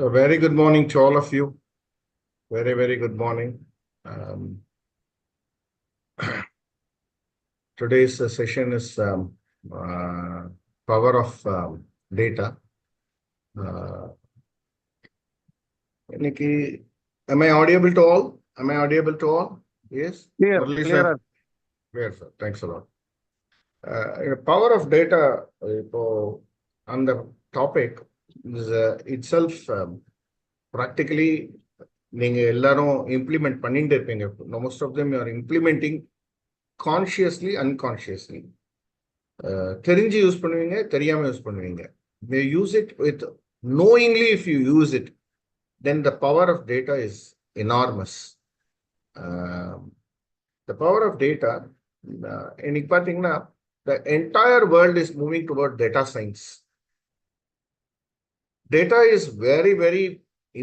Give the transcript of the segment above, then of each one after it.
A very good morning to all of you. Very, very good morning. Um, Today's session is uh, power of data. Uh, am I audible to all? Am I audible to all? Yes? Clear, Murali sir? clearer. Clear, sir. Thanks a lot. Power of data on the topic is itself practically நீங்க எல்லாரும் implement பண்ணிட்டு இருப்பீங்க. Most of them you are implementing consciously, unconsciously. தெரிஞ்சு use பண்ணுவீங்க, தெரியாம use பண்ணுவீங்க. They use it with knowingly. If you use it, then the power of data is enormous. The power of data, இன்னைக்கு பார்த்தீங்கன்னா, the entire world is moving toward data science. Data is very, very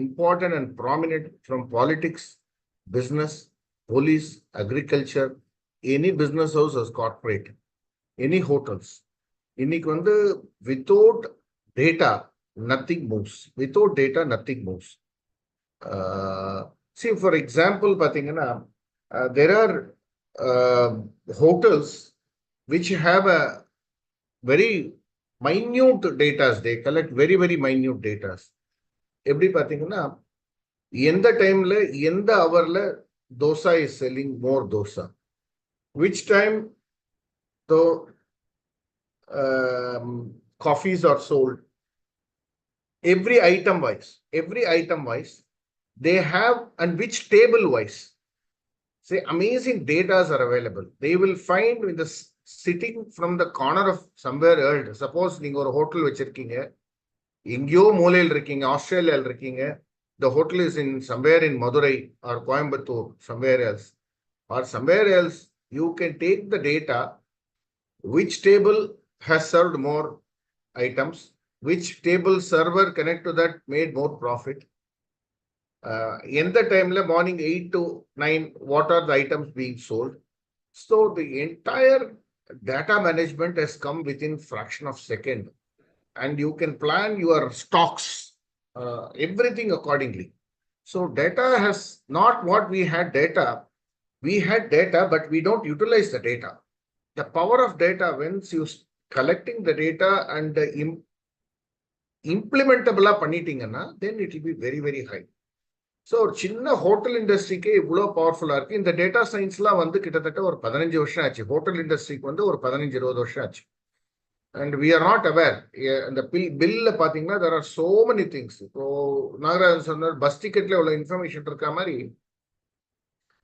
important and prominent from politics, business, police, agriculture, any business house or corporate, any hotels. இன்னைக்கு வந்து without data, nothing moves. Without data, nothing moves. See, for example, பார்த்தீங்கன்னா, there are hotels which have a very minute data. They collect very, very minute data. எப்படி பார்த்தீங்கன்னா, எந்த டைம்ல எந்த ஹவர்ல dosa is selling more dosa, which time the coffees are sold, every item wise they have, and which table wise. Say, amazing data are available. They will find in the sitting from the corner of somewhere else. Suppose நீங்க ஒரு hotel வச்சிருக்கீங்க, எங்கேயோ மூலையில் இருக்கீங்க, ஆஸ்திரேலியாவில் இருக்கீங்க. The hotel is in somewhere in Madurai or Coimbatore, somewhere else. Or somewhere else, you can take the data, which table has served more items, which table server connect to that made more profit. In the time, morning 8 to 9, what are the items being sold? So the entire data management has come within fraction of second, and you can plan your stocks, everything accordingly. So data has not what we had data. We had data, but we don't utilize the data. The power of data, once you collecting the data and implementable பண்ணிட்டீங்கன்னா, then it will be very, very high. So ஒரு சின்ன hotel இண்டஸ்ட்ரிக்கே இவ்வளோ பவர்ஃபுல்லாக இருக்குது. இந்த data சயின்ஸ்லாம் வந்து கிட்டத்தட்ட ஒரு 15 வருஷம் ஆச்சு. ஹோட்டல் இண்டஸ்ட்ரிக்கு வந்து ஒரு 15-20 வருஷம் ஆச்சு. And we are not aware. இந்த பில்ல பார்த்தீங்கன்னா there are so many things. இப்போ நாகராஜன் சொன்னார், பஸ் டிக்கெட்ல இவ்வளோ இன்ஃபர்மேஷன் இருக்க மாதிரி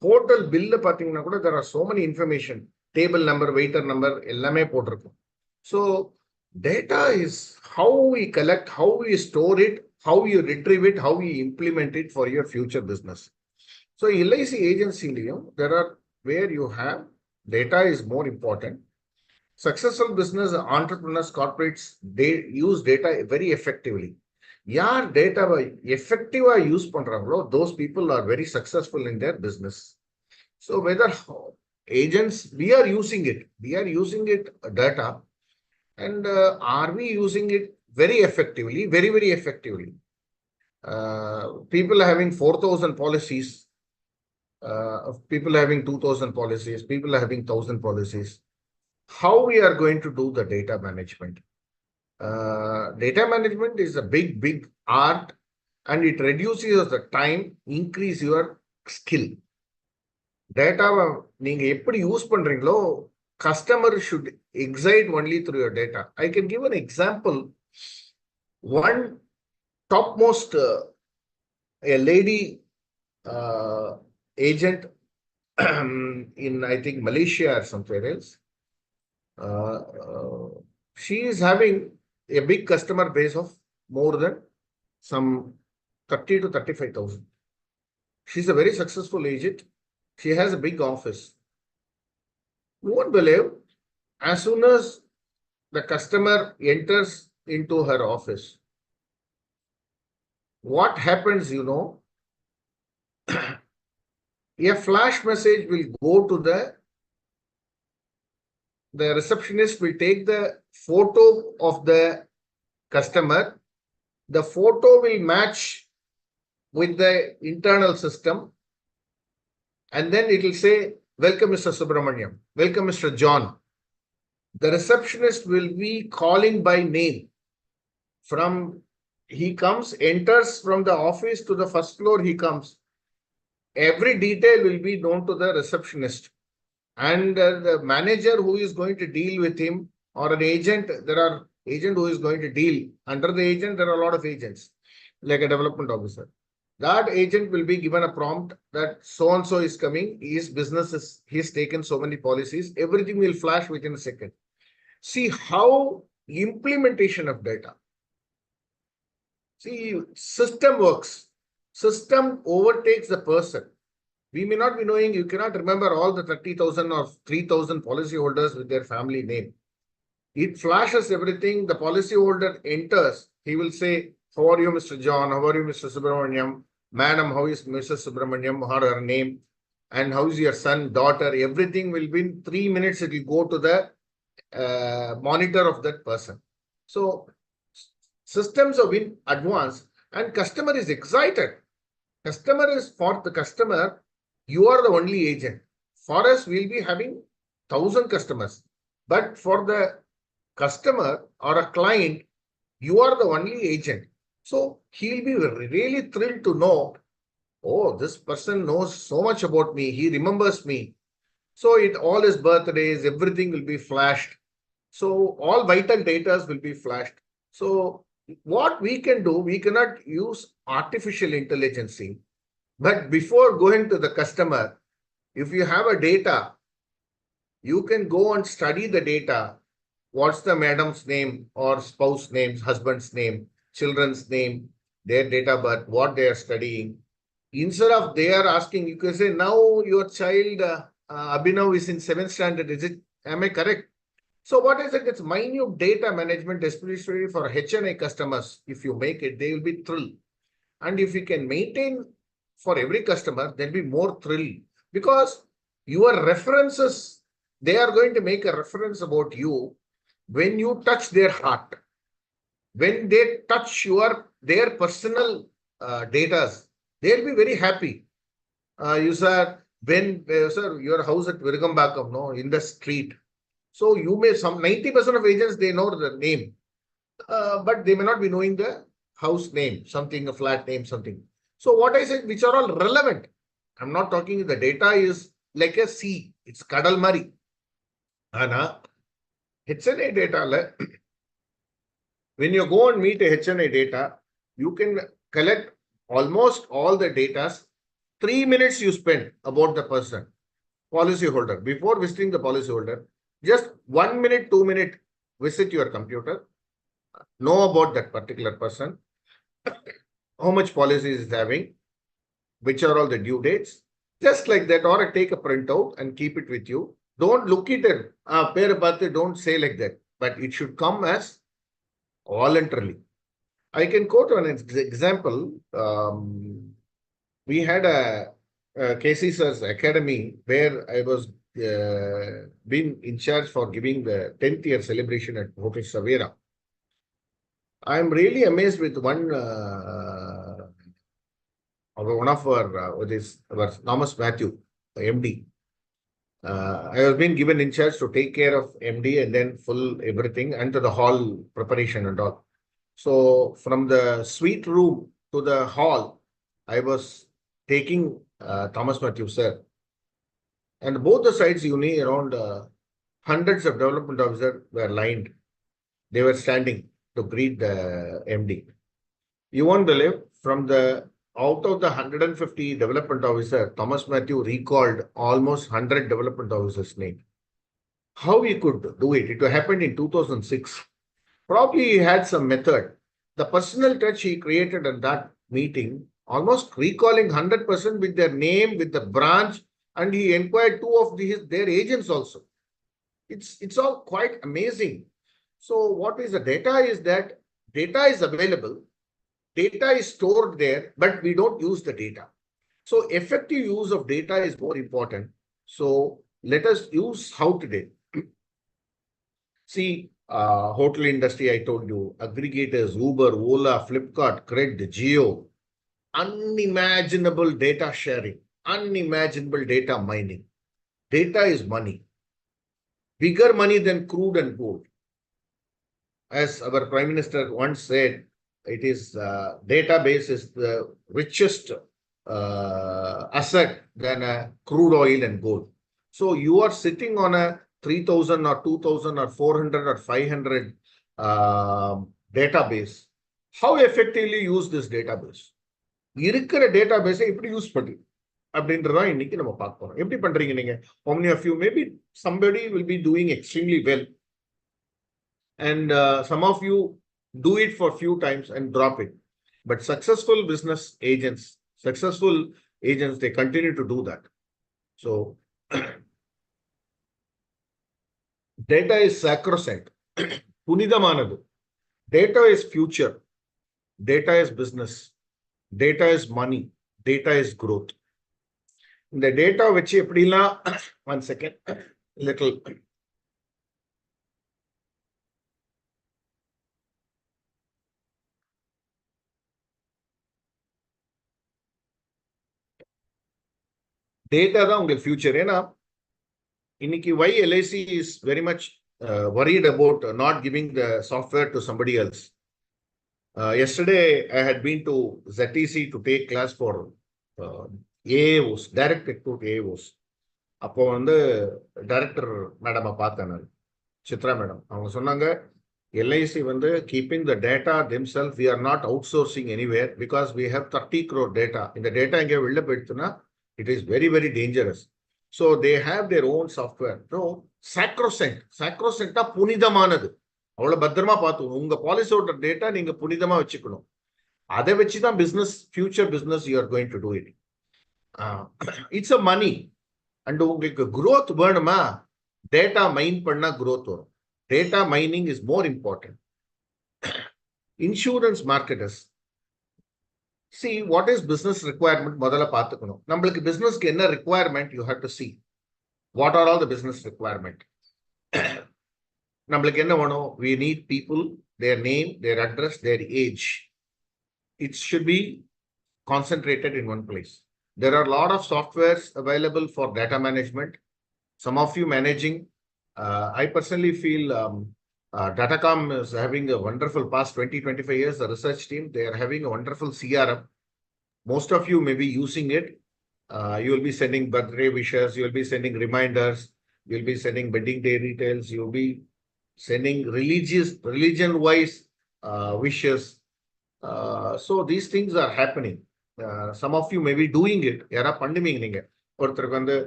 ஹோட்டல் பில்ல பார்த்தீங்கன்னா கூட there are so many information. Table number, waiter number எல்லாமே போட்டிருக்கும். So data is how we collect, how we store it, how you retrieve it, how you implement it for your future business. So LIC agency, there are where you have data is more important. Successful business entrepreneurs, corporates, they use data very effectively. Yaar data effective use பண்றாங்களோ, those people are very successful in their business. So whether agents, we are using it data, and are we using it very effectively, very, very effectively? People having 4,000 policies, people having 2,000 policies, people having 1,000 policies. How we are going to do the data management? Data management is a big, big art, and it reduces the time, increase your skill. Data, நீங்க எப்படி use பண்றீங்களோ, customer should excite only through your data. I can give an example. One topmost a lady agent in, I think, Malaysia or somewhere else. She is having a big customer base of more than some 30 to 35,000. She's a very successful agent. She has a big office. You won't believe, as soon as the customer enters into her office, what happens, a flash message will go to the receptionist will take the photo of the customer. the photo will match with the internal system, and then it will say, welcome, Mr. Subramaniam. Welcome, Mr. John. The receptionist will be calling by name. He comes, enters from the office to the first floor, he comes. Every detail will be known to the receptionist. And the manager who is going to deal with him, or an agent, there are agent who is going to deal. Under the agent, there are a lot of agents, like a development officer. That agent will be given a prompt that so-and-so is coming, his business is, he's taken so many policies, everything will flash within a second. See how implementation of data. See, system works. System overtakes the person. We may not be knowing, you cannot remember all the 30,000 or 3,000 policyholders with their family name. It flashes everything. The policyholder enters. He will say, how are you, Mr. John? How are you, Mr. Subramaniam? Madam, how is Mrs. Subramaniam? How her name? And how is your son, daughter? Everything will be in 3 minutes. It will go to the monitor of that person. So systems have been advanced and customer is excited. Customer is, for the customer, you are the only agent. For us, we'll be having 1,000 customers. But for the customer or a client, you are the only agent. So he'll be really thrilled to know, oh, this person knows so much about me. He remembers me. So all his birthdays, everything will be flashed. So all vital data will be flashed. So what we can do, we cannot use artificial intelligence. But before going to the customer, if you have a data, you can go and study the data. What's the madam's name or spouse names, husband's name, children's name, their date of birth, what they are studying. Instead of they are asking, you can say, now your child, Abhinav is in 7th standard. Am I correct? So what is it? It's minute data management, especially for HNI customers. If you make it, they will be thrilled. And if you can maintain for every customer, there'll be more thrill, because your references, they are going to make a reference about you when you touch their heart, when they touch their personal data, they'll be very happy. Sir, your house at Virgambakam, no, in the street. So you may, some 90% of agents, they know the name, but they may not be knowing the house name, something, a flat name, something. So what I said, which are all relevant. I'm not talking, the data is like a sea. It's Kadal Mari. Ana, HNA data, when you go and meet a HNA data, you can collect almost all the data. 3 minutes you spend about the person, policyholder. Before visiting the policyholder, just 1 minute, 2 minute, visit your computer, know about that particular person, how much policies is having, which are all the due dates, just like that, or take a printout and keep it with you. Don't look at it. Don't say like that, but it should come as voluntarily. I can quote an example. We had a KC Sir's Academy where I was being in charge for giving the 10th year celebration at Hotel Savera. I'm really amazed with one of our Thomas Matthew, MD. I was being given in charge to take care of MD and then full everything and to the hall preparation and all. So from the suite room to the hall, I was taking Thomas Matthew sir. And both the sides, around hundreds of development officers were lined. They were standing to greet the MD. You won't believe, out of the 150 development officers, Thomas Matthew recalled almost 100 development officers' names. How he could do it? It happened in 2006. Probably he had some method. The personal touch he created at that meeting, almost recalling 100% with their name, with the branch, and he inquired 2 of their agents also. It's all quite amazing. So what is the data is that data is available, data is stored there, but we don't use the data. So effective use of data is more important. So let us use how today. See, hotel industry, I told you, aggregators, Uber, Ola, Flipkart, Cred, Geo, unimaginable data sharing, unimaginable data mining. Data is money, bigger money than crude and gold. As our Prime Minister once said, it is database is the richest asset than crude oil and gold. So you are sitting on a 3,000 or 2,000 or 400 or 500 database. How effectively use this database? இருக்கிற டேட்டாபேஸை எப்படி use பண்ணி அப்படின்றதான் இன்னைக்கு நம்ம பார்க்க போறோம். எப்படி பண்றீங்க நீங்க? How many of you, maybe somebody will be doing extremely well, and some of you do it for few times and drop it. But successful business agents, they continue to do that. So data is sacrosanct. புனிதமானது. Data is future. Data is business. Data is money. Data is growth. இந்த data வச்சு எப்படிலாம், one second, little. Data தான் உங்களுக்கு future. ஏன்னா இன்னைக்கு why LIC is very much worried about not giving the software to somebody else. Yesterday I had been to ZTC to take class for AAOs, direct recruit AAOs. அப்போ வந்து director மேடமை பார்த்தேன் நான், Chitra madam. அவங்க சொன்னாங்க, LIC வந்து keeping the data themselves, we are not outsourcing anywhere because we have 30 crore data. இந்த data எங்கே வெளில போயிடுச்சுன்னா it is very, very dangerous. So they have their own software. So sacrosanct புனிதமானது. அவ்வளவு பத்திரமா பார்த்துக்கணும். உங்க பாலிசியோட டேட்டா நீங்க புனிதமா வச்சுக்கணும். அதை வச்சுதான் business, future business you are going to do it. It's a money. And உங்களுக்கு growth வேணுமா, டேட்டா மைன் பண்ணா growth வரும். Data mining is more important. Insurance marketers, see what is business requirement முதல்ல பார்த்துக்கணும். நம்மளுக்கு பிசினஸ்க்கு என்ன requirement, you have to see what are all the business requirement. நம்மளுக்கு என்ன வேணும்? We need people, their name, their address, their age. It should be concentrated in one place. There are a lot of softwares available for data management. Some of you managing, I personally feel Datacom is having a wonderful past 20-25 years, the research team, they are having a wonderful CRM. Most of you may be using it. You will be sending birthday wishes, you will be sending reminders, you will be sending wedding day details, you will be sending religion-wise wishes. So these things are happening. Some of you may be doing it. யாரா பண்ணுவீங்க நீங்க. ஒருத்தருக்கு வந்து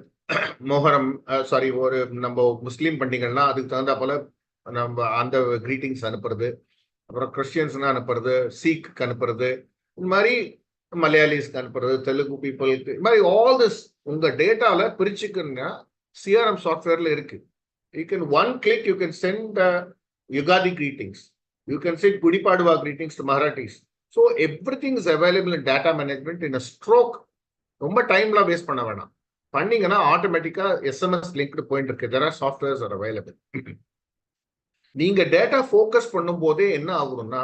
Muharram, sorry, ஒரு நம்ம முஸ்லீம் பண்டிகைன்னா அதுக்கு தகுந்த போல நம்ம அந்த கிரீட்டிங்ஸ் அனுப்புறது, அப்புறம் கிறிஸ்டியன்ஸ்னா அனுப்புறது, சீக்கு அனுப்புறது, இந்த மாதிரி மலையாளிஸ்க்கு அனுப்புறது, தெலுங்கு பீப்புளுக்கு, இந்த மாதிரி ஆல் திஸ் உங்க டேட்டால பிரிச்சுக்கணும்னா சிஆர்எம் சாஃப்ட்வேர்ல இருக்கு. You can one click, you can send Yugadi greetings. You can send Gudi Padwa greetings to Marathis. So everything is available in data management in a stroke. ரொம்ப டைம்ல வேஸ்ட் பண்ண வேணாம். பண்ணீங்கன்னா ஆட்டோமேட்டிக்கா SMS linked point இருக்கு. There are softwares are available. நீங்க data focus பண்ணும் போதே என்ன ஆகும்னா,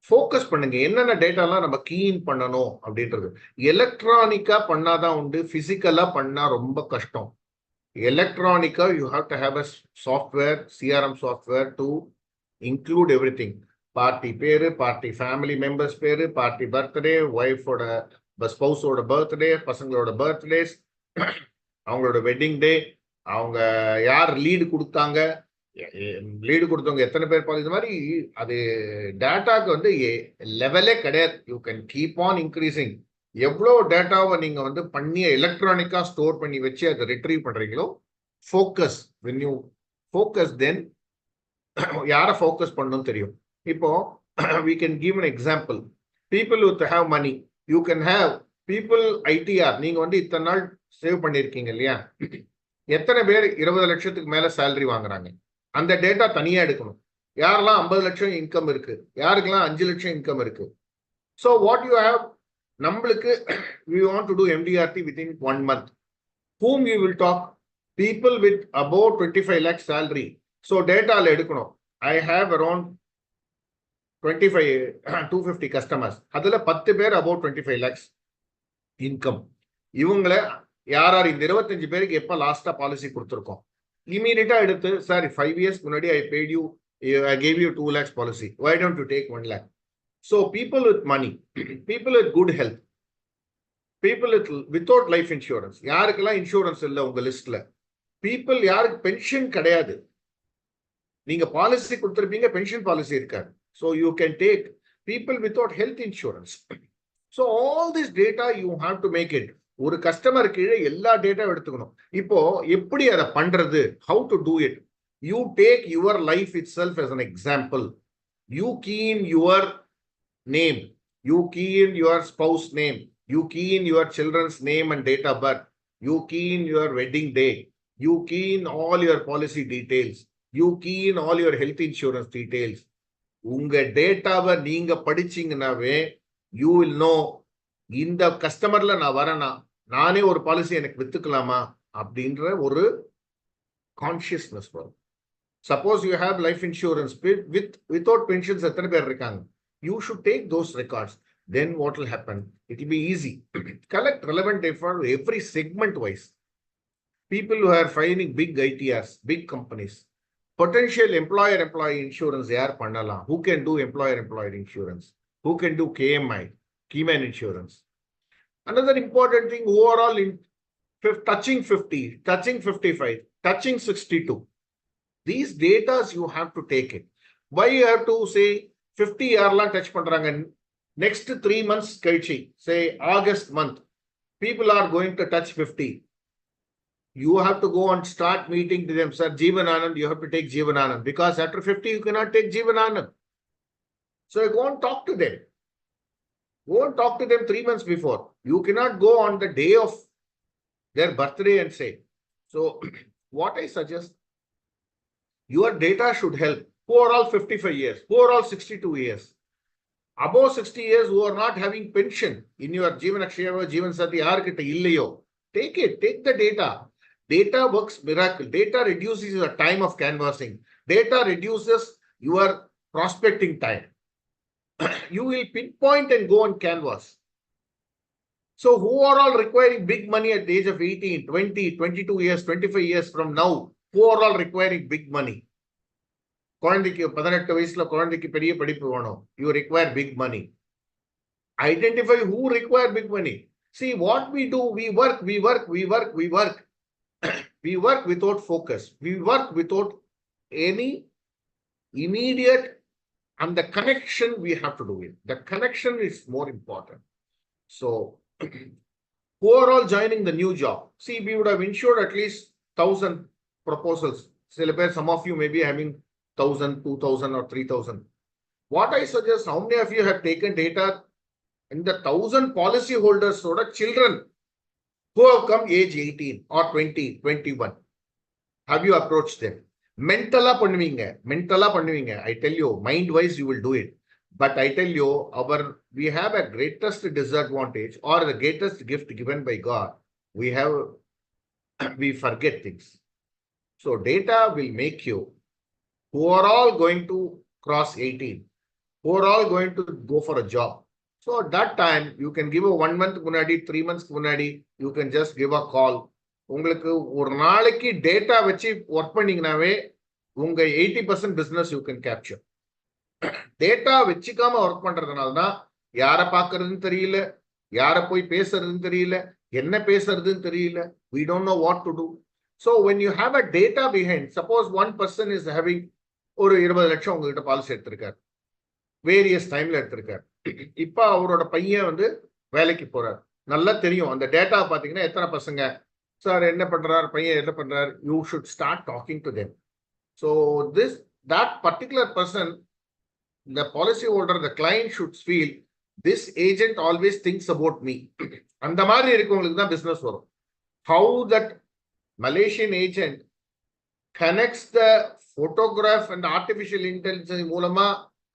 ஃபோக்கஸ் பண்ணுங்க என்னென்ன டேட்டாலாம் நம்ம கீன் பண்ணணும் அப்படின்றது. எலக்ட்ரானிக்கா பண்ணாதான் உண்டு, பிசிக்கலா பண்ணா ரொம்ப கஷ்டம். Electronica, you have to have a software, CRM software to include everything. Party பேரு, party family members பேரு, party birthday, wife ஓட spouse ஓட birthday, பசங்களோட birthdays, அவங்களோட வெட்டிங் டே, அவங்க யார் லீடு கொடுத்தாங்க, லீடு கொடுத்தவங்க எத்தனை பேர், இது மாதிரி அது டேட்டாக்கு வந்து லெவலே கிடையாது. You can keep on increasing. எவ்வளோ டேட்டாவை நீங்க வந்து பண்ணி எலக்ட்ரானிக்கா ஸ்டோர் பண்ணி வச்சு அதை ரிட்ரீவ் பண்றீங்களோ, focus. when you focus, then யாரை ஃபோக்கஸ் பண்ணணும் தெரியும். இப்போ we can give an example. People who have money, you can have people ITR. நீங்க வந்து இத்தனை நாள் சேவ் பண்ணிருக்கீங்க இல்லையா, எத்தனை பேர் 20 லட்சத்துக்கு மேல சேலரி வாங்குறாங்க, அந்த டேட்டா தனியா எடுக்கணும். யாரெல்லாம் 50 லட்சம் இன்கம் இருக்கு, யாருக்கெல்லாம் 5 லட்சம் இன்கம் இருக்கு. ஸோ வாட் யூ ஹேவ், நம்மளுக்கு we want to do MDRT within 1 month. Whom you will talk? People with about 25 lakh salary. So data எடுக்கணும். I have around 25 250 customers. அதுல 10 பேர் about 25 lakhs income. இவங்களை யார் இந்த 25 பேருக்கு எப்ப லாஸ்டா பாலிசி கொடுத்துருக்கோம், இமீடியட்டா எடுத்து சார் 5 years முன்னாடி I paid you, I gave you 2 lakhs policy, why don't you take 1 lakh? So people with money, people with good health, people without life insurance, யாருக்கெல்லாம் இன்சூரன்ஸ் இல்லை உங்க லிஸ்ட்ல, people யாருக்கு பென்ஷன் கிடையாது, நீங்க பாலிசி கொடுத்திருப்பீங்க பென்ஷன் பாலிசி இருக்காது, so you can take people without health insurance. So all this data you have to make it. ஒரு customer கீழே எல்லா டேட்டா எடுத்துக்கணும். இப்போ எப்படி அதை பண்றது, how to do it? You take your life itself as an example. You key in your name, you key in your spouse name, you key in your children's name and date of birth, you key in your wedding day, you key in all your policy details, you key in all your health insurance details. உங்க டேட்டாவை நீங்க படிச்சீங்கன்னாவே you will know இந்த கஸ்டமர்ல நான் வரேனா, நானே ஒரு policy எனக்கு வித்துக்கலாமா அப்படின்ற ஒரு கான்சியஸ்னஸ் வரும். Suppose you have life insurance without pensions எத்தனை பேர் இருக்காங்க, you should take those records. Then what will happen? It will be easy. Collect relevant data for every segment wise. People who are filing big ITRs, big companies, potential employer-employee insurance yaar pannalam, who can do employer-employee insurance, who can do KMI, Keyman insurance. Another important thing, overall in touching 50, touching 55, touching 62. These data you have to take it. Why you have to say 50 yearla touch பண்றாங்க, next 3 months கழிச்சு, say August month, people are going to touch 50. You have to go and start meeting to them, sir, Jeevan Anand, you have to take Jeevan Anand, because after 50 you cannot take Jeevan Anand. So go and talk to them. Go and talk to them 3 months before. You cannot go on the day of their birthday and say. So what I suggest, your data should help who are all 55 years, who are all 62 years, above 60 years, who are not having pension in your Jeevan Akshaya, Jeevan Sati, yaarkitta illayo, take it, take the data. Data works miracle. Data reduces your time of canvassing. Data reduces your prospecting time. You will pinpoint and go on canvas. So who are all requiring big money at the age of 18, 20, 22 years, 25 years from now? Who are all requiring big money? குழந்தைக்கு 18 வயசுல குழந்தைக்கு பெரிய படிப்பு வேணும், you require big money. Identify who require big money. See what we do, we work without focus, we work without any immediate, and the connection we have to do it. The connection is more important. So who are all joining the new job? See, we would have insured at least 1,000 proposals. Some of you may be having 1,000, 2,000 or 3,000. What I suggest, how many of you have taken data in the 1,000 policy holders or children who have come age 18 or 20, 21? Have you approached them? Mentala பண்ணுவீங்க. I tell you, mind wise you will do it. But I tell you, we have a greatest disadvantage or the greatest gift given by God. We forget things. So data will make you, who are all going to cross 18, who are all going to go for a job. So at that time, you can give a 1 month munadi, 3 months munadi, you can just give a call. உங்களுக்கு ஒரு நாளைக்கு data வச்சு work பண்ணீங்கன்னாவே உங்க 80% business you can capture. Data வச்சுக்காம work பண்றதுனால தான் யாரை பார்க்கறதுன்னு தெரியல, யாரை போய் பேசுறதுன்னு தெரியல, என்ன பேசுறதுன்னு தெரியல. We don't know what to do. So when you have a data behind, suppose one person is having ஒரு 20 லட்சம் உங்ககிட்ட பாலிசி எடுத்திருக்காரு, வேரியஸ் டைம்ல எடுத்திருக்காரு. இப்ப அவரோட பையன் வந்து வேலைக்கு போறாரு, நல்லா தெரியும் அந்த டேட்டா பாத்தீங்கன்னா எத்தனை பசங்க சார் என்ன பண்றாரு, பையன் என்ன பண்றாரு. You should start talking to them. So that particular person, the policy holder, the client should feel this agent always thinks about me. அந்த மாதிரி இருக்கவங்களுக்கு தான் பிசினஸ் வரும். How that Malaysian agent connects the photograph and artificial intelligence மூலமா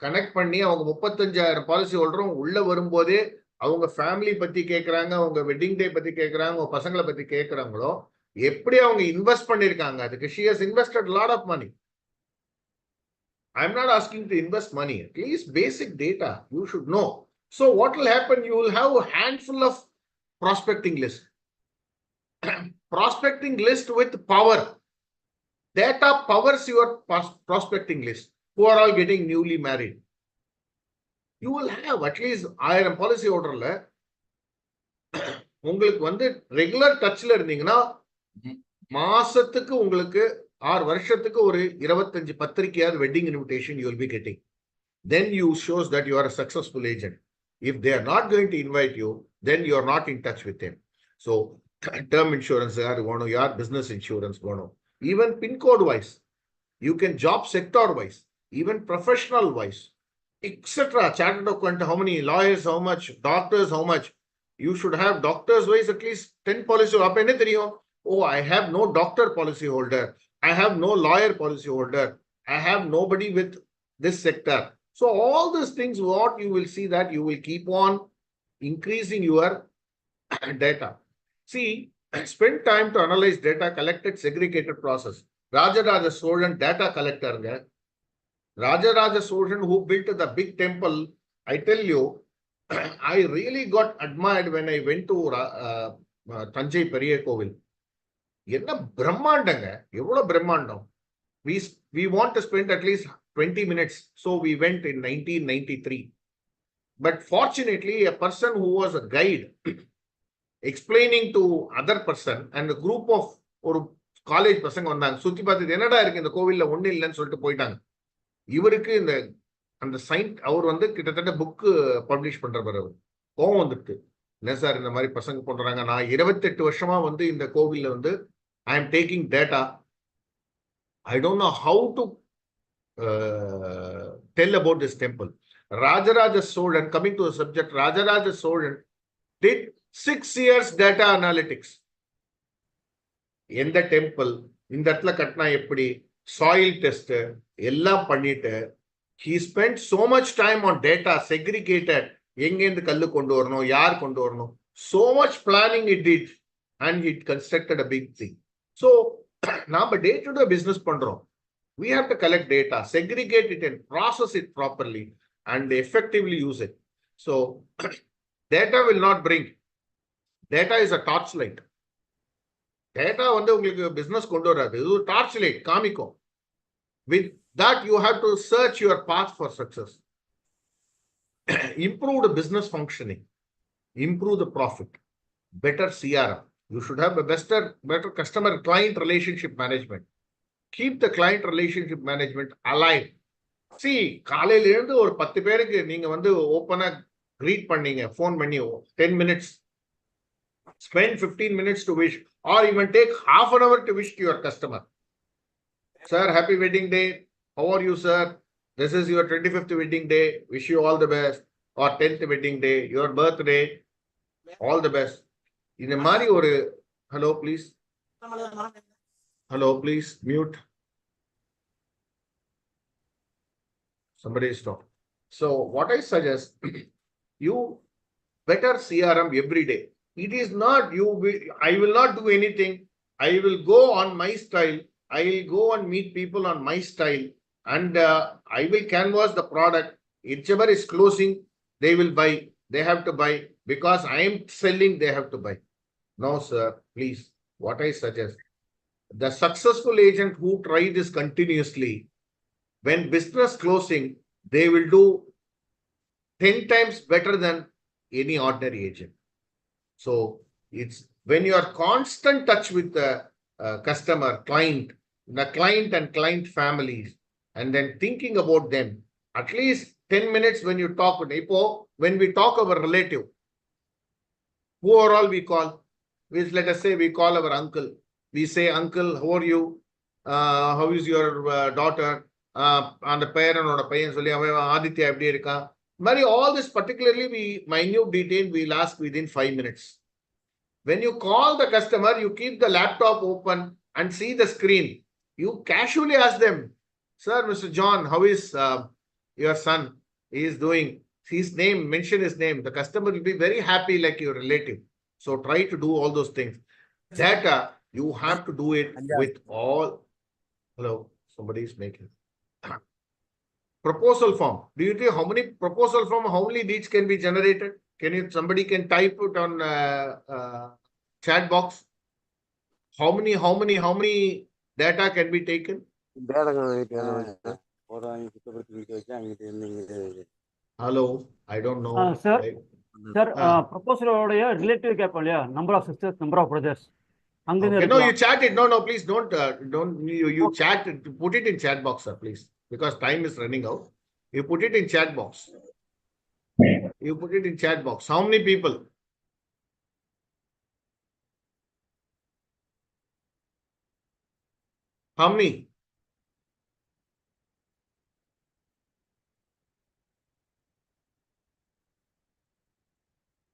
connect பண்ணி அவங்க 35,000 policy ஹோல்டரும் உள்ள வரும்போதே அவங்க ஃபேமிலி பத்தி கேட்கறாங்க, அவங்க வெட்டிங் டே பத்தி கேட்கறாங்க, அவங்க பசங்களை பத்தி கேட்கறாங்களோ, எப்படி அவங்க இன்வெஸ்ட் பண்ணிருக்காங்க அதுக்கு. she has invested a lot of money. I'm not asking to invest money. At least basic data you should know. So what will happen? You will have a handful of prospecting list. Prospecting list with power. Data powers your prospecting list, who are all getting newly married. You will have at least 1000 policy orderல உங்களுக்கு வந்து regular டச்ல இருந்தீங்கன்னா மாசத்துக்கு உங்களுக்கு 6 வருஷத்துக்கு ஒரு 25 பத்திரிக்கையாவது wedding invitation you will be getting. Then you shows that you are a successful agent. If they are not going to invite you, then you are not in touch with them. So term insurance யார் வேணும், யார் business insurance வேணும், even pin code wise, you can job sector wise, even professional wise, etc. Chartered accountant, how many lawyers, how much doctors, how much. You should have doctors wise at least 10 policy. அப்ப என்ன தெரியும்? Oh, I have no doctor policy holder, I have no lawyer policy holder, I have nobody with this sector. So all these things, what you will see that you will keep on increasing your data. See, spend time to analyze data collected, segregated process. Rajaraja Solan data collector. Rajaraja Solan, who built the big temple, I tell you, I really got admired when I went to Tanjai Periya Kovil. என்ன பிரம்மாண்டங்க, எவ்வளவு பிரம்மாண்டம். We want to spend at least 20 minutes. So we went in 1993. But fortunately, a person who was a guide explaining to other person and a group of ஒரு college பசங்க வந்தாங்க. சுத்தி பார்த்துட்டு என்னடா இருக்கு இந்த கோவில்ல ஒண்ணு இல்லைன்னு சொல்லிட்டு போயிட்டாங்க. இவருக்கு இந்த அந்த சயின்ஸ் அவர் வந்து கிட்டத்தட்ட புக்கு பப்ளிஷ் பண்றவர். அவர் கோவம் வந்துட்டு, என்ன சார் இந்த மாதிரி பசங்க பண்றாங்க, நான் 28 வருஷமா வந்து இந்த கோவில்ல வந்து I am taking data. I don't know how to tell about this temple. Rajaraja Solan, coming to the subject, Rajaraja Solan did 6 years data analytics. In the temple, in that la katna eppadi, soil test, எல்லாம் பண்ணிட்டு, he spent so much time on data, segregated, எங்கேந்து கல்லு கொண்டு வரணும், யார் கொண்டு வரணும், so much planning it did, and it constructed a big thing. So, நாம day to day business பண்றோம். We have to collect data, segregate it and process it properly and effectively use it. So, data will not bring. Data is a torchlight. Data வந்து உங்களுக்கு business கொண்டு வராது. இது ஒரு torchlight காமிக்கும். With that, you have to search your path for success. Improve the business functioning. Improve the profit. Better CRM. You should have a better customer client relationship management. Keep the client relationship management alive. See, காலையில இருந்து ஒரு 10 பேருக்கு நீங்க வந்து ஓபனா greet பண்ணீங்க, phone பண்ணி 10 minutes. Spend 15 minutes to wish, or even take half an hour to wish to your customer. Sir, happy wedding day. How are you, sir? This is your 25th wedding day. Wish you all the best. Or 10th wedding day, your birthday. All the best. In a Mari or hello, please. Hello, please mute. Somebody stop. So what I suggest, you better CRM every day. It is not you. I will not do anything. I will go on my style. I will go and meet people on my style, and I will canvas the product. Whichever is closing, they will buy. They have to buy because I am selling. They have to buy. No, sir, please. What I suggest, the successful agent who try this continuously, when business closing, they will do 10 times better than any ordinary agent. So it's when you are constant touch with the customer, client, the client and client families, and then thinking about them, at least 10 minutes when you talk with Ipo, when we talk our relative, who are all we call? Let us say we call our uncle. We say, uncle, how are you? How is your daughter? And the parent or the parents, Aditya, Mary, all this particularly, we minute detail, we'll ask within 5 minutes. When you call the customer, you keep the laptop open and see the screen. You casually ask them, sir, Mr. John, how is your son? He is doing. His name, mention his name. The customer will be very happy like your relative. So try to do all those things. Data, you have to do it with all. Hello, somebody is making. proposal form. Do you think how many proposal form, how many leads can be generated? Somebody can type it on chat box? How many data can be taken? Hello, I don't know. Sir, proposal relative gap, number of sisters, number of brothers. Okay. No, you chat it. No, please don't you chat it, put it in chat box, sir, please, because time is running out. You put it in chat box. You put it in chat box. How many people? How many?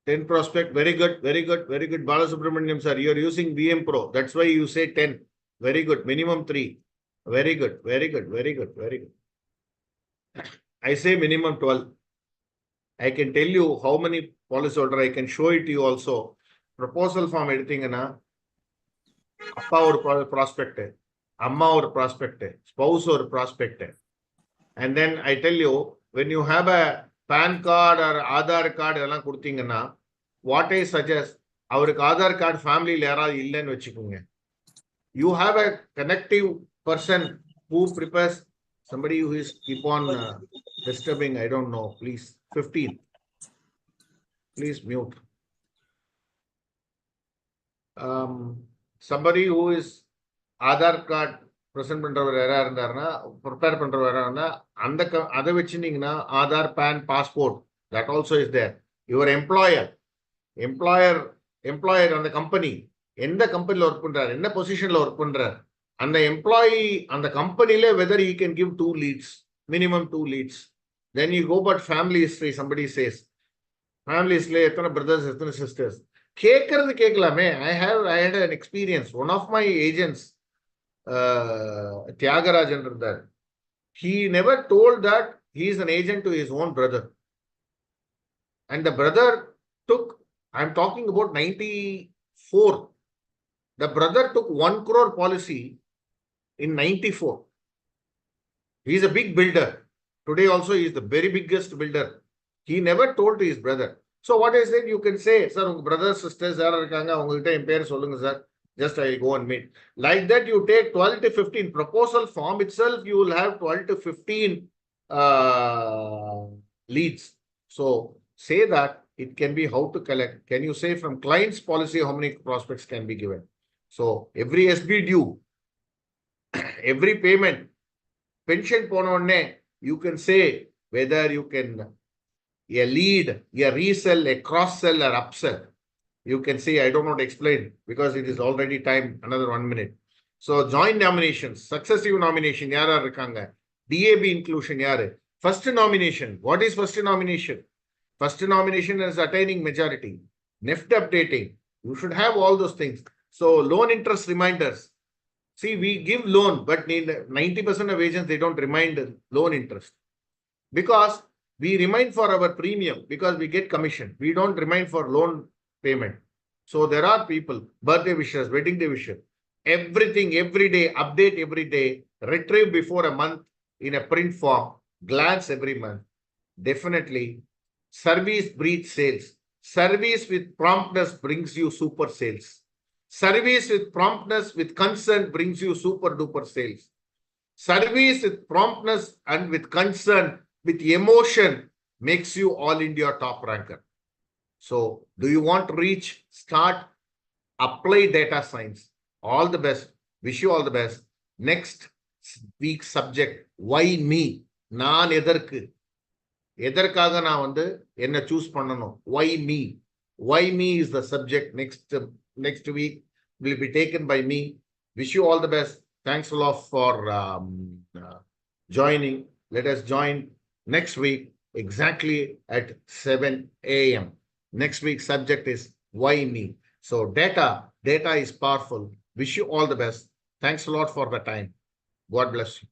10 prospect. Very good. Balasubramaniam, sir. You're using VM Pro. That's why you say 10. Very good. Minimum 3. Very good. I say minimum 12. I can tell you how many policyholder. I can show it to you also. Proposal form editing na. Appa or prospect, Amma or prospect, spouse or prospect. And then I tell you, when you have a PAN card or Aadhaar card, what I suggest, our Aadhaar card family you have a connective person who prepares, somebody who is keep on disturbing, I don't know, please, 15. Please mute. Somebody who is Aadhaar card present prepare other Aadhaar, PAN, passport, that also is there. Your employer on the company, in the company work in the position work and the employee on the company, whether he can give 2 leads, minimum 2 leads. Then you go but family history, somebody says, family history, brothers, sisters. I had an experience. One of my agents, Tyagarajan, he never told that he is an agent to his own brother. And the brother took, I'm talking about 94. The brother took 1 crore policy in 94. He is a big builder. Today also he is the very biggest builder. He never told to his brother. So what I said, you can say, sir, brothers, sisters, just I go and meet. Like that, you take 12 to 15 proposal form itself, you will have 12 to 15 leads. So say that it can be how to collect. Can you say from client's policy how many prospects can be given? So every SB due, every payment, pension pononne, you can say whether you can a lead, a resell, a cross sell or upsell. You can say, I don't want to explain because it is already time, another 1 minute. So joint nominations, successive nomination, yara rakanga, DAB inclusion, yara. First nomination. What is first nomination? First nomination is attaining majority. NEFT updating. You should have all those things. So loan interest reminders. See, we give loan, but 90% of agents, they don't remind loan interest. Because we remind for our premium, because we get commission. We don't remind for loan payment. So there are people, birthday wishes, wedding day wishes, everything, every day, update every day, retrieve before a month in a print form, glance every month. Definitely, service breeds sales. Service with promptness brings you super sales. Service with promptness, with concern brings you super duper sales. Service with promptness and with concern, with emotion makes you all India top ranker. So do you want to reach, start, apply data science? All the best. Wish you all the best. Next week's subject, why me? நான் எதற்காக நான் என்ன choose பண்ணணும்? Why me? Why me is the subject. Next week will be taken by me. Wish you all the best. Thanks a lot for joining. Let us join next week exactly at 7 a.m. Next week's subject is why me? So data is powerful. Wish you all the best. Thanks a lot for the time. God bless you.